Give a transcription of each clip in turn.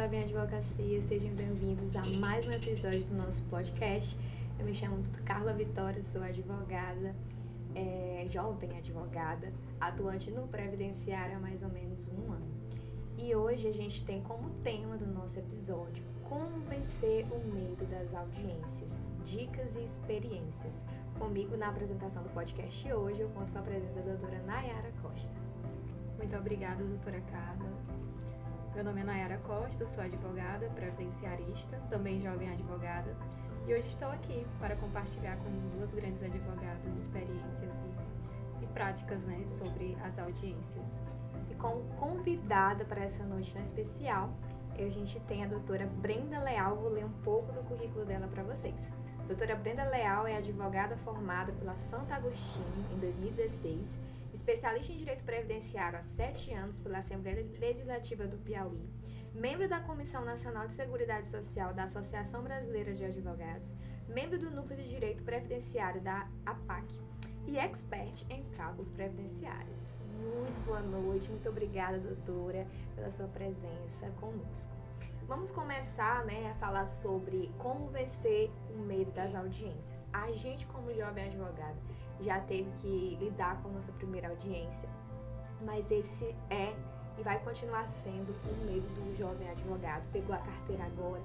Jovem Advocacia, sejam bem-vindos a mais um episódio do nosso podcast. Eu me chamo Carla Vitória, sou advogada, jovem advogada, atuante no Previdenciário há mais ou menos um ano. E hoje a gente tem como tema do nosso episódio como vencer o medo das audiências, dicas e experiências. Comigo na apresentação do podcast hoje eu conto com a presença da doutora Nayara Costa. Muito obrigada, doutora Carla. Meu nome é Nayara Costa, sou advogada, previdenciarista, também jovem advogada, e hoje estou aqui para compartilhar com duas grandes advogadas experiências e práticas, sobre as audiências. E como convidada para essa noite tão especial, a gente tem a doutora Brenda Leal. Vou ler um pouco do currículo dela para vocês. Doutora Brenda Leal é advogada formada pela Santo Agostinho em 2016, especialista em Direito Previdenciário há 7 anos pela Assembleia Legislativa do Piauí, membro da Comissão Nacional de Seguridade Social da Associação Brasileira de Advogados, membro do Núcleo de Direito Previdenciário da APAC e expert em cálculos previdenciários. Muito boa noite, muito obrigada, doutora, pela sua presença conosco. Vamos começar, a falar sobre como vencer o medo das audiências. A gente, como jovem advogado, já teve que lidar com a nossa primeira audiência, mas esse é e vai continuar sendo o medo do jovem advogado. Pegou a carteira agora,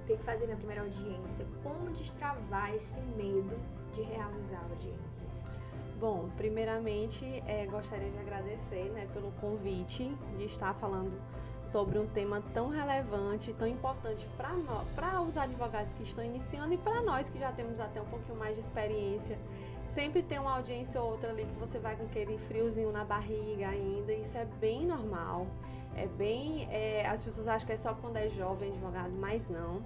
tem que fazer minha primeira audiência. Como destravar esse medo de realizar audiências? Bom, primeiramente, gostaria de agradecer, pelo convite de estar falando sobre um tema tão relevante, tão importante para os advogados que estão iniciando e para nós que já temos até um pouquinho mais de experiência. Sempre tem uma audiência ou outra ali que você vai com aquele friozinho na barriga ainda, isso é bem normal, as pessoas acham que é só quando é jovem advogado, mas não.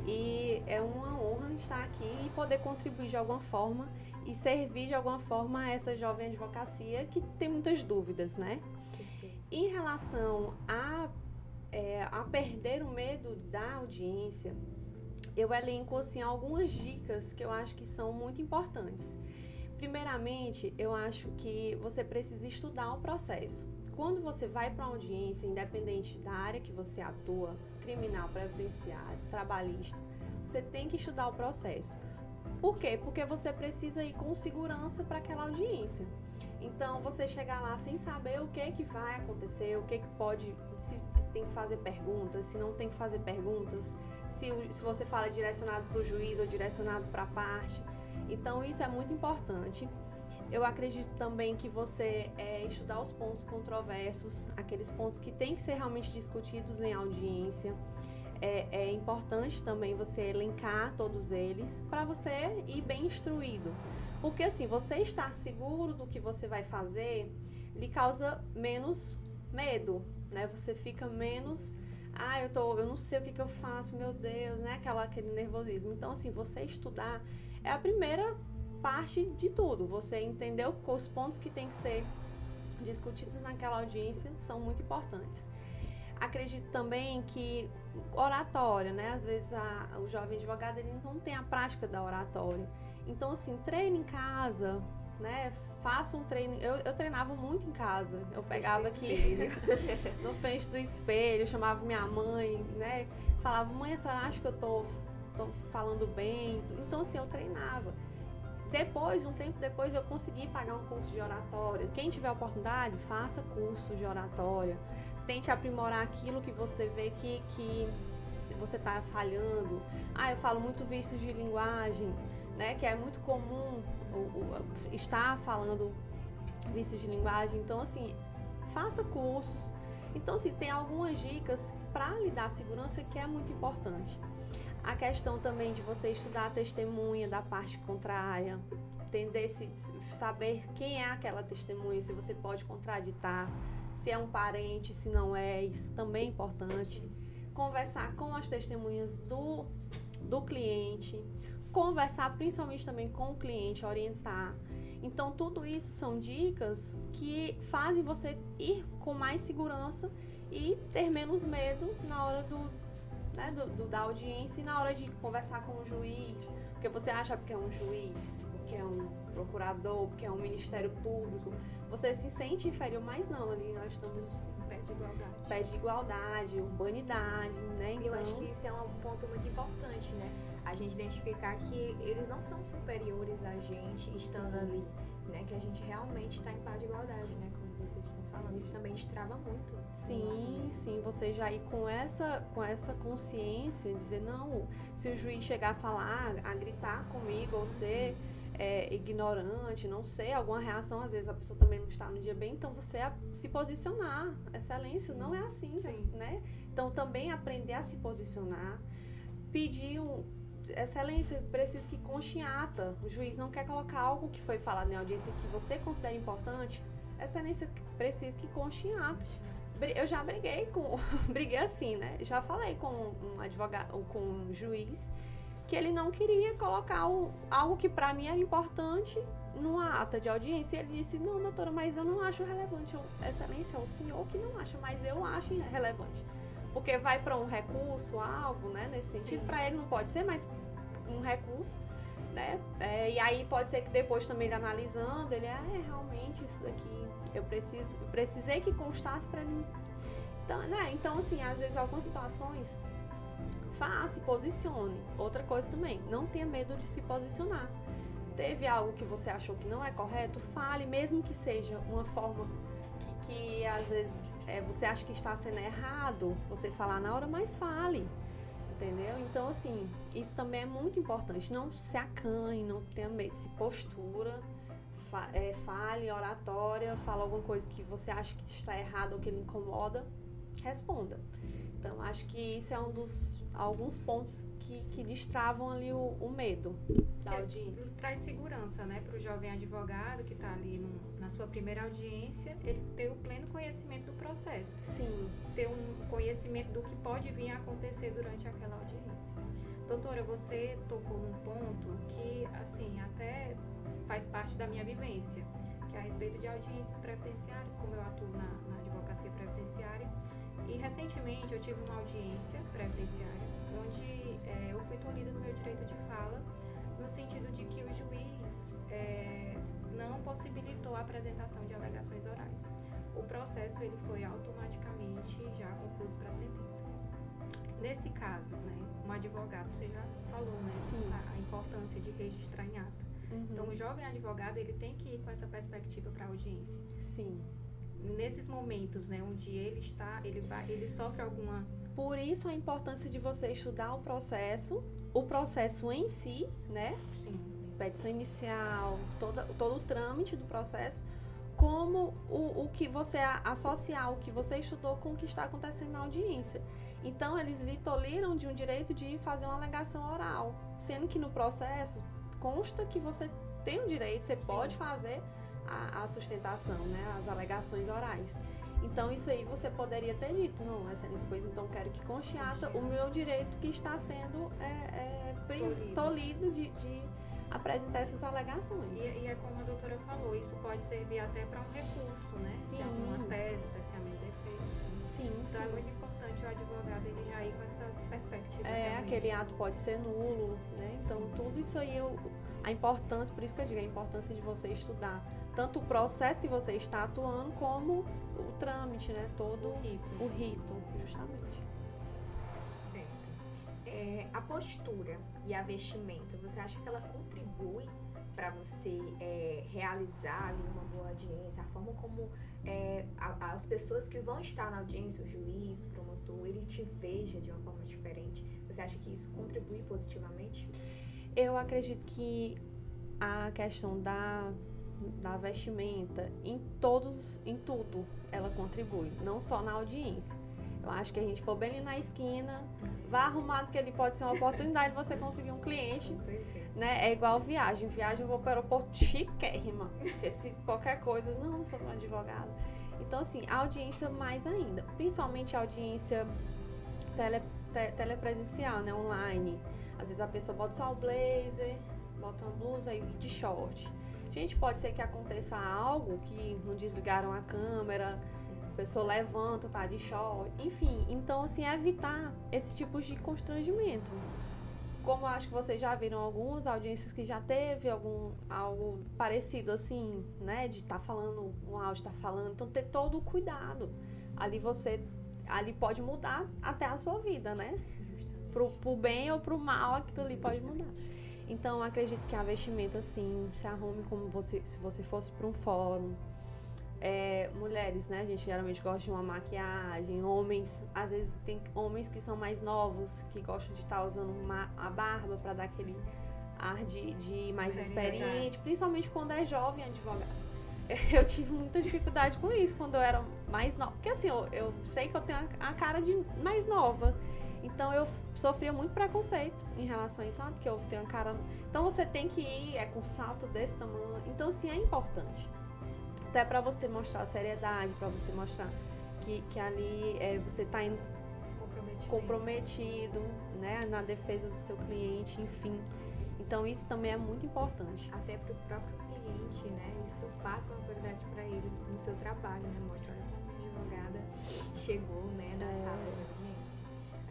E é uma honra estar aqui e poder contribuir de alguma forma e servir de alguma forma a essa jovem advocacia que tem muitas dúvidas, Em relação a perder o medo da audiência, eu elenco algumas dicas que eu acho que são muito importantes. Primeiramente, eu acho que você precisa estudar o processo. Quando você vai para uma audiência, independente da área que você atua, criminal, previdenciário, trabalhista, você tem que estudar o processo. Por quê? Porque você precisa ir com segurança para aquela audiência. Então, você chegar lá sem saber o que vai acontecer, o que pode, se tem que fazer perguntas, se não tem que fazer perguntas, se você fala direcionado para o juiz ou direcionado para a parte. Então, isso é muito importante. Eu acredito também que você estudar os pontos controversos, aqueles pontos que têm que ser realmente discutidos em audiência. É importante também você elencar todos eles para você ir bem instruído. Porque você estar seguro do que você vai fazer lhe causa menos medo, Você fica menos, eu não sei o que eu faço, meu Deus, aquele nervosismo. Então, você estudar é a primeira parte de tudo. Você entender os pontos que tem que ser discutidos naquela audiência são muito importantes. Acredito também que oratória, Às vezes o jovem advogado ele não tem a prática da oratória. Então, treine em casa, Faça um treino. Eu treinava muito em casa. Eu pegava aqui no frente do espelho, chamava minha mãe, Falava, mãe, a senhora acha que eu tô falando bem? Então, eu treinava. Um tempo depois, eu consegui pagar um curso de oratória. Quem tiver oportunidade, faça curso de oratória. Tente aprimorar aquilo que você vê que você está falhando. Eu falo muito vícios de linguagem, que é muito comum estar falando vícios de linguagem. Então, faça cursos. Então, tem algumas dicas para lhe dar segurança que é muito importante. A questão também de você estudar a testemunha da parte contrária, saber quem é aquela testemunha, se você pode contraditar, se é um parente, se não é, isso também é importante. Conversar com as testemunhas do cliente, conversar principalmente também com o cliente, orientar. Então, tudo isso são dicas que fazem você ir com mais segurança e ter menos medo na hora da audiência e na hora de conversar com o juiz, porque você acha que é um juiz, porque é um procurador, porque é um ministério público, você se sente inferior, mas não, ali nós estamos Pede igualdade, urbanidade, né? Então, eu acho que isso é um ponto muito importante, né? A gente identificar que eles não são superiores a gente estando ali, né? Que a gente realmente está em paz de igualdade, né? Como vocês estão falando, isso também destrava muito. sim, você já ir com essa consciência, dizer, não, se o juiz chegar a falar, a gritar comigo, ou ser ignorante, não sei, alguma reação, às vezes a pessoa também não está no dia bem, então você se posicionar. Excelência, não é assim, né? Então também aprender a se posicionar, pedir excelência, preciso que conste em ata. O juiz não quer colocar algo que foi falado na audiência que você considera importante. Excelência, preciso que conste em ata. Eu já briguei assim, né? Já falei com um advogado, com um juiz, que ele não queria colocar algo que para mim era importante numa ata de audiência. E ele disse, não, doutora, mas eu não acho relevante. Excelência, é o senhor que não acha, mas eu acho relevante. Porque vai para um recurso, algo, né, nesse sentido, para ele não pode ser, mas um recurso, né, e aí pode ser que depois também ele analisando, ele, realmente isso daqui, eu precisei que constasse para mim. Então, né, então, assim, às vezes algumas situações, se posicione. Outra coisa também, não tenha medo de se posicionar. Teve algo que você achou que não é correto, fale, mesmo que seja uma forma que às vezes você acha que está sendo errado, você falar na hora, mas fale, entendeu? Então, assim, isso também é muito importante. Não se acanhe, não tenha medo, se postura, fale, oratória, fala alguma coisa que você acha que está errado ou que lhe incomoda, responda. Então, acho que isso é alguns pontos que destravam ali o medo da audiência. Traz segurança, né, para o jovem advogado que está ali na sua primeira audiência, ele ter o pleno conhecimento do processo. Sim. Ter um conhecimento do que pode vir a acontecer durante aquela audiência. Doutora, você tocou num ponto que, assim, até faz parte da minha vivência, que é a respeito de audiências previdenciárias, como eu atuo na advocacia previdenciária. E recentemente eu tive uma audiência previdenciária onde eu fui tolhida no meu direito de fala, no sentido de que o juiz não possibilitou a apresentação de alegações orais. O processo ele foi automaticamente já concluído para sentença. Nesse caso, né, um advogado, você já falou, né, a importância de registrar em ata. Uhum. Então, o jovem advogado ele tem que ir com essa perspectiva para a audiência. Sim. Nesses momentos, né, onde ele sofre alguma... Por isso a importância de você estudar o processo em si, né? Sim. Petição inicial, todo o trâmite do processo, como o que você associar o que você estudou com o que está acontecendo na audiência. Então, eles lhe tolhiram de um direito de fazer uma alegação oral, sendo que no processo consta que você tem o direito, você pode fazer a sustentação, né, as alegações orais. Então, isso aí você poderia ter dito, não, excelência, pois então quero que conste em ata o meu direito que está sendo tolhido de apresentar essas alegações. E é como a doutora falou, isso pode servir até para um recurso, né? Sim. Se alguma tese, cerceamento de defeito. Sim, então é muito importante o advogado ele já ir com essa perspectiva. Aquele ato pode ser nulo, né? Então, tudo isso aí, a importância, por isso que eu digo, a importância de você estudar tanto o processo que você está atuando, como o trâmite, né? Todo o rito, justamente. Certo. A postura e a vestimenta, você acha que ela contribui para você realizar ali uma boa audiência? A forma como as pessoas que vão estar na audiência, o juiz, o promotor, ele te veja de uma forma diferente. Você acha que isso contribui positivamente? Eu acredito que a questão da vestimenta, em tudo, ela contribui, não só na audiência. Eu acho que a gente for bem ali na esquina, vá arrumado, que ele pode ser uma oportunidade de você conseguir um cliente, né? É igual viagem eu vou para o aeroporto chiquérrima, porque se qualquer coisa, não, sou uma advogada. Então, assim, a audiência mais ainda, principalmente a audiência telepresencial, né, online. Às vezes a pessoa bota só o blazer, bota uma blusa e de short. Gente, pode ser que aconteça algo que não desligaram a câmera, a pessoa levanta, tá de short, enfim. Então, assim, evitar esse tipo de constrangimento. Como eu acho que vocês já viram algumas audiências que já teve algo parecido, assim, né, de estar falando, um áudio tá falando, então ter todo o cuidado. ali pode mudar até a sua vida, né? Pro bem ou pro mal, aquilo ali pode mudar. Então, eu acredito que a vestimenta, assim, se arrume como se você fosse para um fórum. Mulheres, né? A gente geralmente gosta de uma maquiagem. Homens, às vezes tem homens que são mais novos, que gostam de estar usando a barba para dar aquele ar de mais experiente, principalmente quando é jovem advogado. Eu tive muita dificuldade com isso quando eu era mais nova. Porque assim, eu sei que eu tenho a cara de mais nova. Então eu sofria muito preconceito em relação a isso, sabe? Porque eu tenho a cara. Então você tem que ir com salto desse tamanho. Então, assim, é importante. Até pra você mostrar a seriedade, pra você mostrar que ali você tá indo comprometido, né? Na defesa do seu cliente, enfim. Então isso também é muito importante. Até para o próprio cliente, né? Isso passa uma autoridade para ele no seu trabalho, né? Mostra, olha como a advogada chegou, né? Na sala de audiência.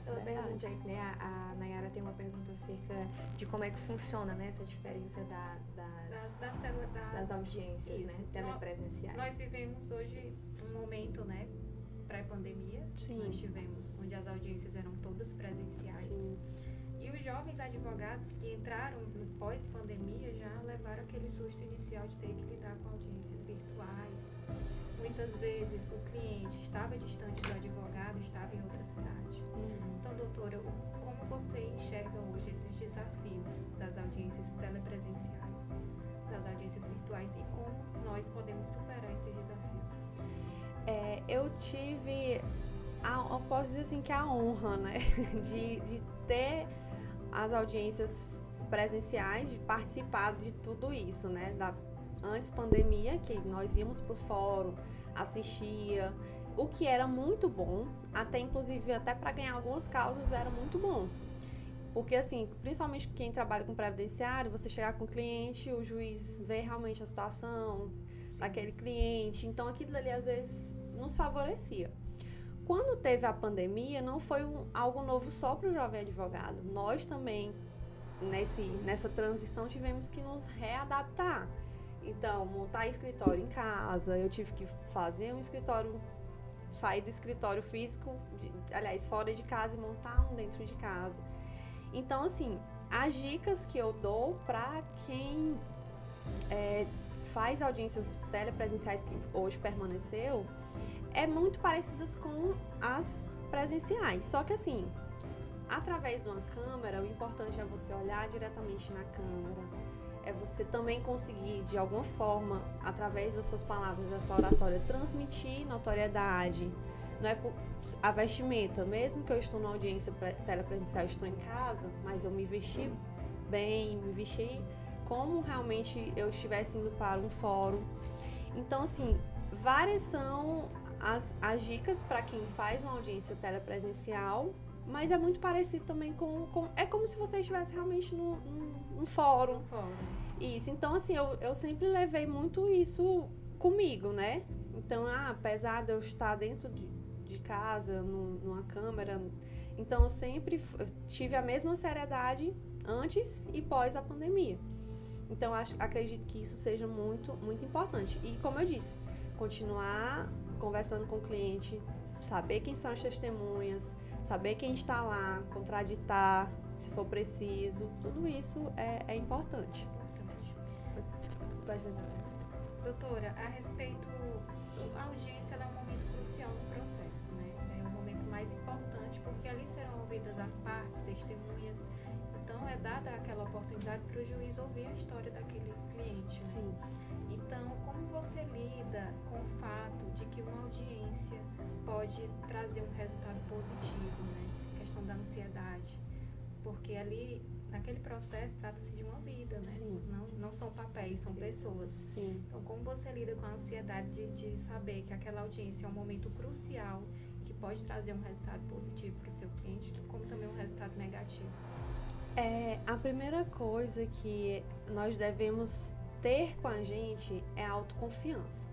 Aquela pergunta aí, né? A Nayara tem uma pergunta acerca de como é que funciona, né? Essa diferença das audiências, isso, né? Telepresenciais. Nós vivemos hoje um momento, né? Pré-pandemia. Nós tivemos onde as audiências eram todas presenciais. Sim. E os jovens advogados que entraram pós-pandemia já levaram aquele susto inicial de ter que lidar com audiências virtuais. Muitas vezes o cliente estava distante do advogado, estava em outra cidade. Então, doutora, como você enxerga hoje esses desafios das audiências telepresenciais, das audiências virtuais e como nós podemos superar esses desafios? Eu tive, eu posso dizer assim, que a honra, né, de ter as audiências presenciais, de participar de tudo isso, né, antes pandemia, que nós íamos pro fórum, assistia, o que era muito bom, inclusive até para ganhar algumas causas era muito bom. Porque assim, principalmente quem trabalha com previdenciário, você chegar com o cliente, o juiz vê realmente a situação daquele cliente, então aquilo ali às vezes nos favorecia. Quando teve a pandemia, não foi algo novo só para o jovem advogado. Nós também, nessa transição, tivemos que nos readaptar. Então, montar escritório em casa, eu tive que fazer um escritório, sair do escritório físico, fora de casa e montar um dentro de casa. Então, assim, as dicas que eu dou para quem faz audiências telepresenciais que hoje permaneceu, é muito parecidas com as presenciais. Só que assim, através de uma câmera, o importante é você olhar diretamente na câmera, é você também conseguir, de alguma forma, através das suas palavras, da sua oratória, transmitir notoriedade. Não é a vestimenta, mesmo que eu estou numa audiência telepresencial, estou em casa, mas eu me vesti bem, me vesti como realmente eu estivesse indo para um fórum. Então, assim, várias são as dicas para quem faz uma audiência telepresencial, mas é muito parecido também é como se você estivesse realmente num fórum. Isso, então assim, eu sempre levei muito isso comigo, né? Então, apesar de eu estar dentro de casa, numa câmera, então eu sempre tive a mesma seriedade antes e pós a pandemia. Então, acredito que isso seja muito, muito importante. E como eu disse, continuar conversando com o cliente, saber quem são as testemunhas, saber quem está lá, contraditar, se for preciso, tudo isso é importante. Pode fazer. Doutora, a respeito, a audiência é um momento crucial no processo, né? É o momento mais importante, porque ali serão ouvidas as partes, testemunhas. Então, é dada aquela oportunidade para o juiz ouvir a história daquele cliente. Né? Sim. Então, como você lida com o fato de que uma audiência pode trazer um resultado positivo, né? A questão da ansiedade. Porque ali, naquele processo, trata-se de uma vida, né? Não são papéis, são pessoas. Sim. Então, como você lida com a ansiedade de saber que aquela audiência é um momento crucial que pode trazer um resultado positivo para o seu cliente, como também um resultado negativo? A primeira coisa que nós devemos ter com a gente é a autoconfiança.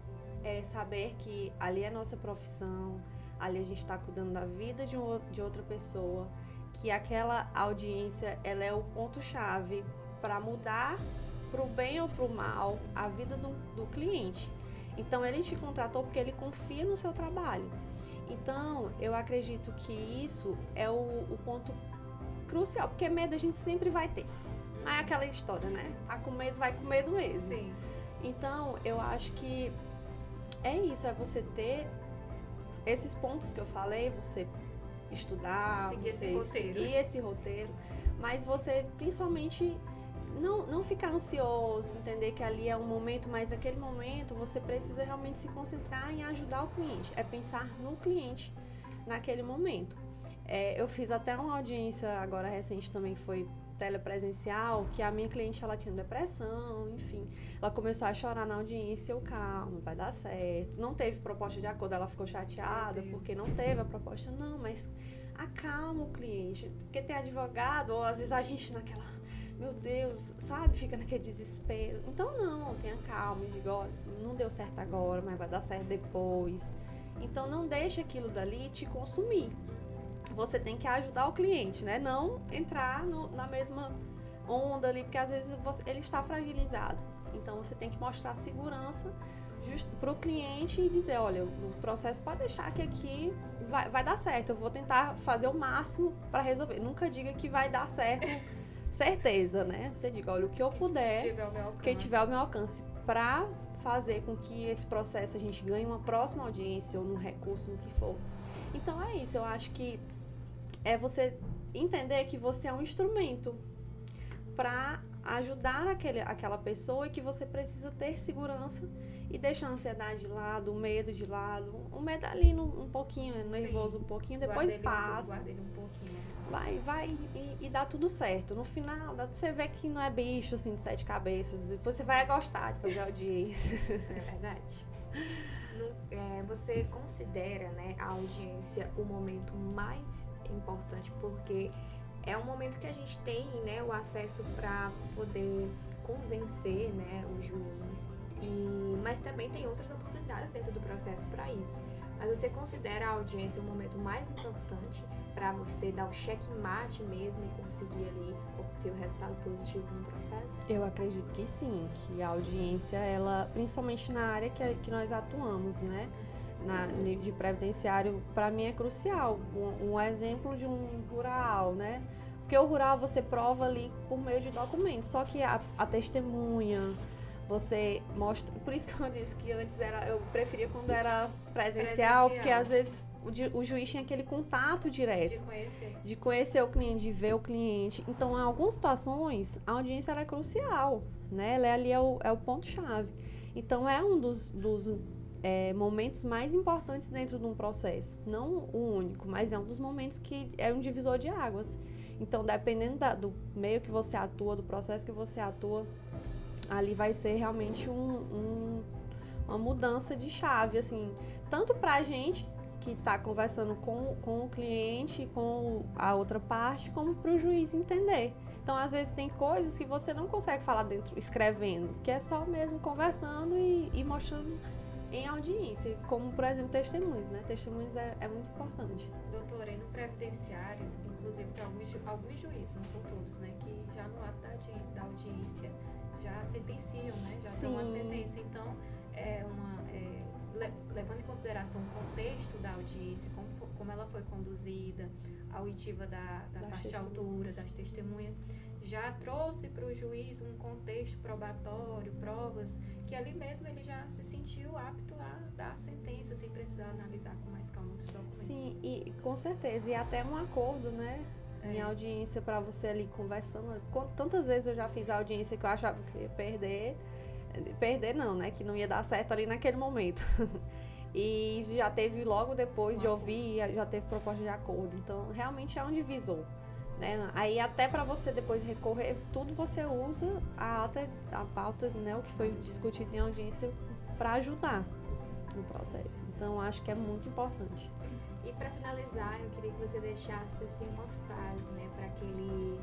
É saber que ali é a nossa profissão, ali a gente está cuidando da vida de outra pessoa, que aquela audiência ela é o ponto-chave para mudar para o bem ou para o mal a vida do cliente. Então ele te contratou porque ele confia no seu trabalho. Então, eu acredito que isso é o ponto crucial, porque medo a gente sempre vai ter. Mas é aquela história, né? Tá com medo, vai com medo mesmo. Sim. Então, eu acho que é isso, é você ter esses pontos que eu falei, você estudar, você seguir esse roteiro, mas você principalmente não ficar ansioso, entender que ali é um momento, mas aquele momento você precisa realmente se concentrar em ajudar o cliente, é pensar no cliente naquele momento. Eu fiz até uma audiência agora recente também, que foi telepresencial, que a minha cliente, ela tinha depressão, enfim. Ela começou a chorar na audiência, calma, vai dar certo. Não teve proposta de acordo, ela ficou chateada porque não teve a proposta. Não, mas acalma o cliente, porque tem advogado, ou às vezes a gente naquela, meu Deus, sabe, fica naquele desespero. Então não, tenha calma e diga, olha, não deu certo agora, mas vai dar certo depois. Então não deixe aquilo dali te consumir. Você tem que ajudar o cliente, né? Não entrar na mesma onda ali, porque às vezes ele está fragilizado. Então você tem que mostrar segurança para o cliente e dizer, olha, o processo pode deixar que aqui vai dar certo. Eu vou tentar fazer o máximo para resolver. Nunca diga que vai dar certo, certeza, né? Você diga, olha, o que eu puder, quem tiver ao meu alcance, para fazer com que esse processo a gente ganhe uma próxima audiência ou no recurso, no que for. Então é isso, eu acho que é você entender que você é um instrumento para ajudar aquela pessoa e que você precisa ter segurança e deixar a ansiedade de lado, o medo de lado. O medo ali um pouquinho, nervoso. Sim. Um pouquinho, depois passa. Guarda ele um pouquinho. Vai e dá tudo certo. No final, você vê que não é bicho assim de 7 cabeças. Depois você vai gostar de fazer audiência. É verdade. Você considera, né, a audiência o momento mais importante, porque é um momento que a gente tem, né, o acesso para poder convencer, né, o juiz, mas também tem outras oportunidades dentro do processo para isso. Mas você considera a audiência o momento mais importante para você dar o checkmate mesmo e conseguir ali obter o resultado positivo no processo? Eu acredito que sim, que a audiência, ela, principalmente na área que nós atuamos, né? De previdenciário, para mim é crucial. Um exemplo de um rural, né? Porque o rural você prova ali por meio de documentos, só que a testemunha, você mostra. Por isso que eu disse que antes eu preferia quando era presencial, porque às vezes o juiz tinha aquele contato direto. De conhecer o cliente, de ver o cliente. Então, em algumas situações, a audiência ela é crucial, né? Ela ali é o ponto-chave. Então, é um dos momentos mais importantes dentro de um processo. Não o único, mas é um dos momentos que é um divisor de águas. Então, dependendo do meio que você atua, do processo que você atua, ali vai ser realmente uma mudança de chave, assim, tanto pra gente que está conversando com o cliente, com a outra parte, como para o juiz entender. Então, às vezes, tem coisas que você não consegue falar dentro, escrevendo, que é só mesmo conversando e mostrando em audiência, como, por exemplo, testemunhos, né? Testemunhos é muito importante. Doutora, e no previdenciário, inclusive, tem alguns juízes, não são todos, né? Que já no ato da audiência já sentenciam, né? Já dão uma sentença. Então, levando em consideração o contexto da audiência, como ela foi conduzida, a oitiva da parte autora, das testemunhas, já trouxe para o juiz um contexto probatório, provas, que ali mesmo ele já se sentiu apto a dar a sentença, sem precisar analisar com mais calma os documentos. Sim, e com certeza, e até um acordo, né? Em audiência, para você ali conversando. Tantas vezes eu já fiz audiência que eu achava que ia perder não, né? Que não ia dar certo ali naquele momento. E já teve logo depois de ouvir, já teve proposta de acordo. Então, realmente é um divisor, né? Aí até para você depois recorrer, tudo você usa a pauta, né? O que foi discutido em audiência para ajudar no processo. Então, acho que é muito importante. E para finalizar, eu queria que você deixasse assim uma frase, né, para aquele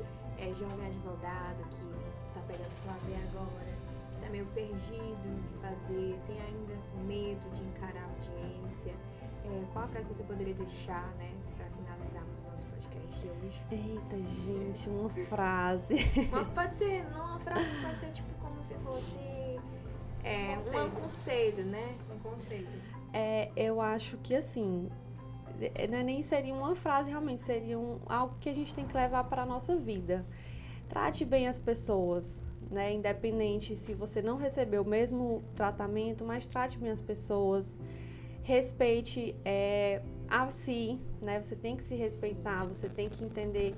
jovem advogado que está pegando sua via agora, que está meio perdido no que fazer, tem ainda medo de encarar a audiência. Qual a frase que você poderia deixar, né, para finalizarmos o nosso podcast de hoje? Eita, gente, uma frase. Pode ser, não uma frase, pode ser tipo como se fosse um conselho, né? Um conselho. Eu acho que assim, nem seria uma frase, realmente seria algo que a gente tem que levar para a nossa vida. Trate bem as pessoas, né? Independente se você não recebeu o mesmo tratamento, mas trate bem as pessoas. Respeite a si, né? Você tem que se respeitar, você tem que entender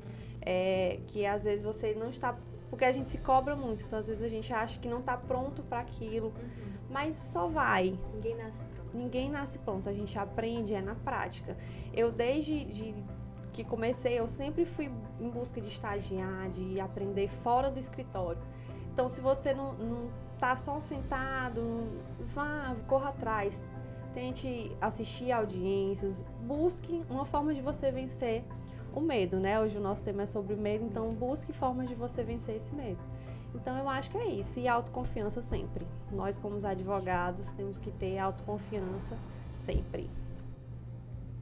que às vezes você não está... Porque a gente se cobra muito, então às vezes a gente acha que não está pronto para aquilo, mas só vai. Ninguém nasce pronto. Ninguém nasce pronto, a gente aprende, na prática. Eu, desde que comecei, eu sempre fui em busca de estagiar, de aprender fora do escritório. Então, se você não tá só sentado, corra atrás, tente assistir audiências, busque uma forma de você vencer o medo, né? Hoje o nosso tema é sobre o medo, então busque formas de você vencer esse medo. Então, eu acho que é isso, e autoconfiança sempre. Nós, como os advogados, temos que ter autoconfiança sempre.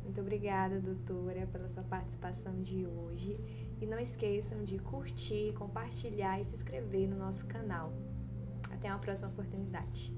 Muito obrigada, doutora, pela sua participação de hoje. E não esqueçam de curtir, compartilhar e se inscrever no nosso canal. Até uma próxima oportunidade.